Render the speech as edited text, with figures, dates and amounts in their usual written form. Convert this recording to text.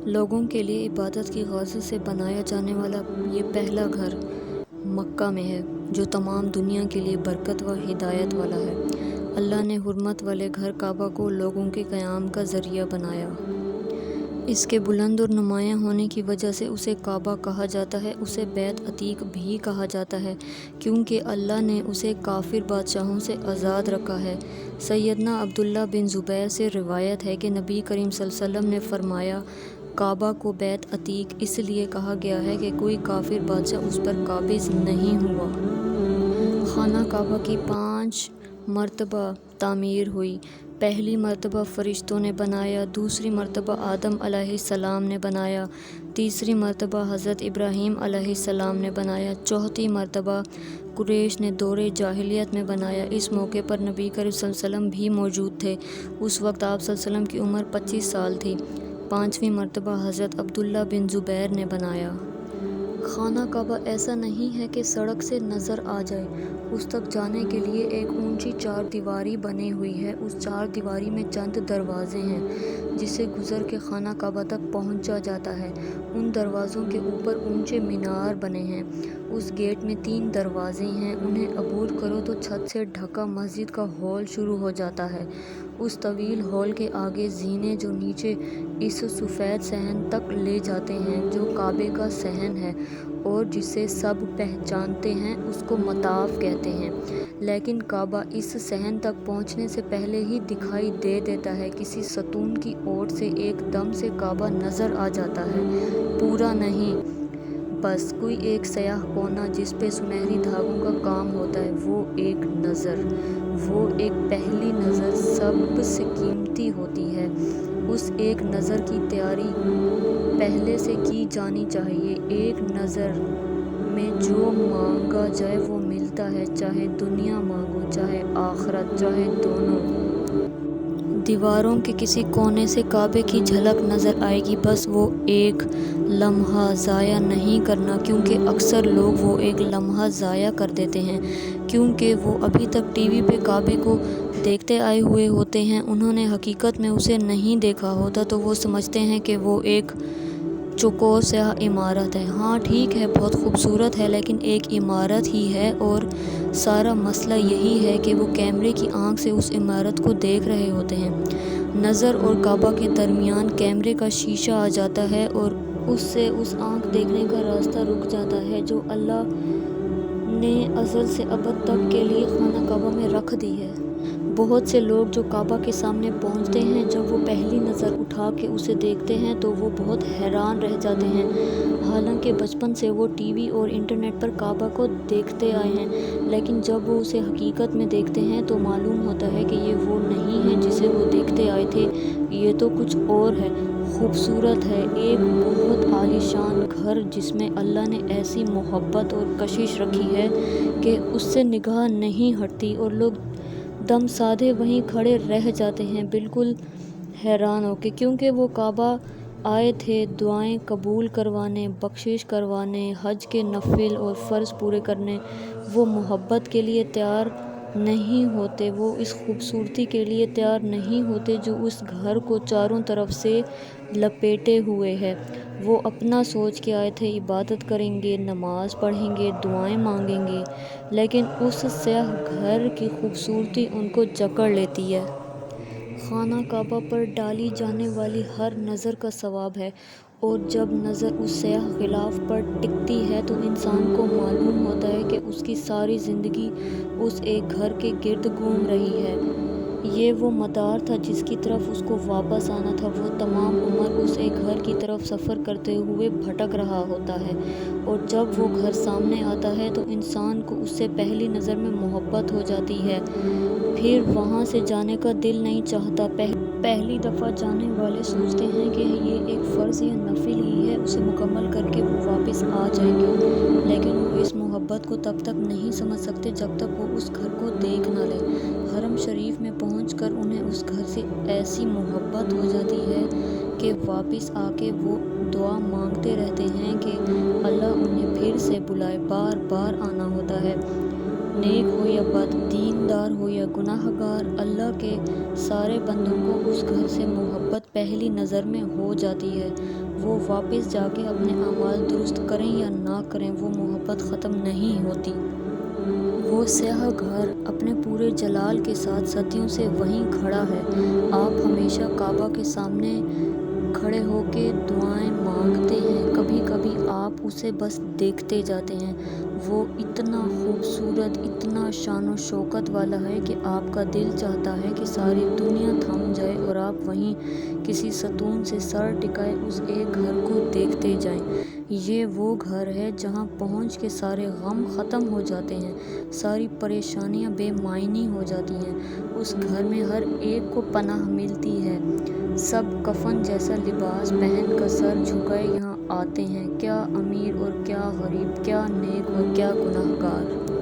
لوگوں کے لیے عبادت کی غرض سے بنایا جانے والا یہ پہلا گھر مکہ میں ہے جو تمام دنیا کے لیے برکت و ہدایت والا ہے۔ اللہ نے حرمت والے گھر کعبہ کو لوگوں کے قیام کا ذریعہ بنایا۔ اس کے بلند اور نمایاں ہونے کی وجہ سے اسے کعبہ کہا جاتا ہے۔ اسے بیت عتیق بھی کہا جاتا ہے کیونکہ اللہ نے اسے کافر بادشاہوں سے آزاد رکھا ہے۔ سیدنا عبداللہ بن زبیر سے روایت ہے کہ نبی کریم صلی اللہ علیہ وسلم نے فرمایا، کعبہ کو بیت عتیق اس لیے کہا گیا ہے کہ کوئی کافر بادشاہ اس پر قابض نہیں ہوا۔ خانہ کعبہ کی 5 مرتبہ تعمیر ہوئی۔ پہلی مرتبہ فرشتوں نے بنایا، دوسری مرتبہ آدم علیہ السلام نے بنایا، تیسری مرتبہ حضرت ابراہیم علیہ السلام نے بنایا، چوتھی مرتبہ قریش نے دور جاہلیت میں بنایا۔ اس موقع پر نبی کریم صلی اللہ علیہ وسلم بھی موجود تھے۔ اس وقت آپ صلی اللہ علیہ وسلم کی عمر 25 سال تھی۔ 5ویں مرتبہ حضرت عبداللہ بن زبیر نے بنایا۔ خانہ کعبہ ایسا نہیں ہے کہ سڑک سے نظر آ جائے۔ اس تک جانے کے لیے ایک اونچی 4 دیواری بنی ہوئی ہے۔ اس 4 دیواری میں چند دروازے ہیں جس سے گزر کے خانہ کعبہ تک پہنچا جاتا ہے۔ ان دروازوں کے اوپر اونچے مینار بنے ہیں۔ اس گیٹ میں 3 دروازے ہیں۔ انہیں عبور کرو تو چھت سے ڈھکا مسجد کا ہال شروع ہو جاتا ہے۔ اس طویل ہال کے آگے زینے جو نیچے اس سفید صحن تک لے جاتے ہیں جو کعبے کا صحن ہے اور جسے سب پہچانتے ہیں، اس کو مطاف کہتے ہیں، لیکن کعبہ اس صحن تک پہنچنے سے پہلے ہی دکھائی دے دیتا ہے۔ کسی ستون کی اوٹ سے ایک دم سے کعبہ نظر آ جاتا ہے، پورا نہیں، بس کوئی ایک سیاہ کونا جس پہ سنہری دھاگوں کا کام ہوتا ہے، وہ ایک نظر، وہ ایک پہلی نظر سب سے قیمتی ہوتی ہے۔ اس ایک نظر کی تیاری پہلے سے کی جانی چاہیے۔ ایک نظر میں جو مانگا جائے وہ ملتا ہے، چاہے دنیا مانگو، چاہے آخرت، چاہے دونوں۔ دیواروں کے کسی کونے سے کعبے کی جھلک نظر آئے گی، بس وہ ایک لمحہ ضائع نہیں کرنا، کیونکہ اکثر لوگ وہ ایک لمحہ ضائع کر دیتے ہیں کیونکہ وہ ابھی تک ٹی وی پہ کعبے کو دیکھتے آئے ہوئے ہوتے ہیں۔ انہوں نے حقیقت میں اسے نہیں دیکھا ہوتا تو وہ سمجھتے ہیں کہ وہ ایک چوکور سیاہ عمارت ہے۔ ہاں ٹھیک ہے، بہت خوبصورت ہے، لیکن ایک عمارت ہی ہے، اور سارا مسئلہ یہی ہے کہ وہ کیمرے کی آنکھ سے اس عمارت کو دیکھ رہے ہوتے ہیں۔ نظر اور کعبہ کے درمیان کیمرے کا شیشہ آ جاتا ہے اور اس سے اس آنکھ دیکھنے کا راستہ رک جاتا ہے جو اللہ نے ازل سے ابد تک کے لیے خانہ کعبہ میں رکھ دی ہے۔ بہت سے لوگ جو کعبہ کے سامنے پہنچتے ہیں، جب وہ پہلی نظر اٹھا کے اسے دیکھتے ہیں تو وہ بہت حیران رہ جاتے ہیں، حالانکہ بچپن سے وہ ٹی وی اور انٹرنیٹ پر کعبہ کو دیکھتے آئے ہیں، لیکن جب وہ اسے حقیقت میں دیکھتے ہیں تو معلوم ہوتا ہے کہ یہ وہ نہیں ہے جسے وہ دیکھتے آئے تھے، یہ تو کچھ اور ہے۔ خوبصورت ہے، ایک بہت عالیشان گھر جس میں اللہ نے ایسی محبت اور کشش رکھی ہے کہ اس سے نگاہ نہیں ہٹتی اور لوگ دم سادھے وہیں کھڑے رہ جاتے ہیں بالکل حیران ہو کے، کیونکہ وہ کعبہ آئے تھے دعائیں قبول کروانے، بخشش کروانے، حج کے نفل اور فرض پورے کرنے۔ وہ محبت کے لیے تیار نہیں ہوتے، وہ اس خوبصورتی کے لیے تیار نہیں ہوتے جو اس گھر کو چاروں طرف سے لپیٹے ہوئے ہے۔ وہ اپنا سوچ کے آئے تھے عبادت کریں گے، نماز پڑھیں گے، دعائیں مانگیں گے، لیکن اس سیاہ گھر کی خوبصورتی ان کو جکڑ لیتی ہے۔ خانہ کعبہ پر ڈالی جانے والی ہر نظر کا ثواب ہے، اور جب نظر اس سیاہ غلاف پر ٹکتی ہے تو انسان کو معلوم ہوتا ہے کہ اس کی ساری زندگی اس ایک گھر کے گرد گھوم رہی ہے۔ یہ وہ مدار تھا جس کی طرف اس کو واپس آنا تھا۔ وہ تمام عمر اس ایک گھر کی طرف سفر کرتے ہوئے بھٹک رہا ہوتا ہے، اور جب وہ گھر سامنے آتا ہے تو انسان کو اس سے پہلی نظر میں محبت ہو جاتی ہے، پھر وہاں سے جانے کا دل نہیں چاہتا۔ پہلی دفعہ جانے والے سوچتے ہیں کہ یہ ایک فرض یا نفل ہی ہے، اسے مکمل کر کے وہ واپس آ جائیں گے، لیکن وہ اس محبت کو تب تک نہیں سمجھ سکتے جب تک وہ اس گھر کو دیکھ نہ لیں۔ حرم شریف میں پہنچ کر انہیں اس گھر سے ایسی محبت ہو جاتی ہے کہ واپس آ کے وہ دعا مانگتے رہتے ہیں کہ اللہ انہیں پھر سے بلائے، بار بار آنا ہوتا ہے۔ نیک ہو یا بد، دیندار ہو یا گناہگار، اللہ کے سارے بندوں کو اس گھر سے محبت پہلی نظر میں ہو جاتی ہے۔ وہ واپس جا کے اپنے اعمال درست کریں یا نہ کریں، وہ محبت ختم نہیں ہوتی۔ وہ سیاہ گھر اپنے پورے جلال کے ساتھ صدیوں سے وہیں کھڑا ہے۔ آپ ہمیشہ کعبہ کے سامنے کھڑے ہو کے دعائیں مانگتے ہیں، کبھی کبھی آپ اسے بس دیکھتے جاتے ہیں۔ وہ اتنا خوبصورت، اتنا شان و شوکت والا ہے کہ آپ کا دل چاہتا ہے کہ ساری دنیا تھم جائے اور آپ وہیں کسی ستون سے سر ٹکائے اس ایک گھر کو دیکھتے جائیں۔ یہ وہ گھر ہے جہاں پہنچ کے سارے غم ختم ہو جاتے ہیں، ساری پریشانیاں بے معنی ہو جاتی ہیں۔ اس گھر میں ہر ایک کو پناہ ملتی ہے، سب کفن جیسا لباس پہن کر سر جھکائے یہاں آتے ہیں، کیا امیر اور کیا غریب، کیا نیک اور کیا گناہگار۔